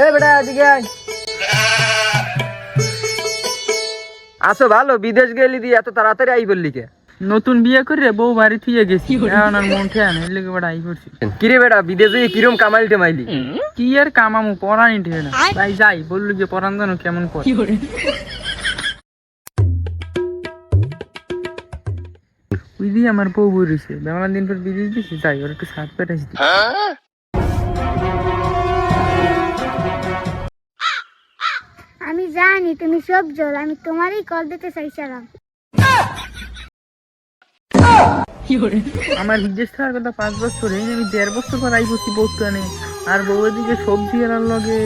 এ বেটা এদিকে আয়। আসো ভালো, বিদেশ গেলি দিয়ে এত তাড়াতাড়ি আই বললি কে? নতুন বিয়ে করে বউ বাড়ি থুয়ে গেছি, এখন আর মন ঠেয়া নেই, এর লেগে বেটা আই করছি। কিরে বেটা বিদেশে কিরম কামাইল টেমাইলি? কি আর কামামু, পরানি ঠেয়ে না তাই যাই বললো যে পরান জানো কেমন করে। ওই দিয়ে আমার বউ বলেছে বেমার দিন পর বিদেশ দিছি, যাই ওর একটু সাত পেটাইছি। আমি জানি তুমি সব জল, আমি তোমারই কল দিতে চাইছিলাম। আমার বিদেশ থাকার কথা 5 বছর, এই আমি 1.5 বছর পর আই করছি বউ টানে, আর বউয়ের দিকে সবজি এর লগে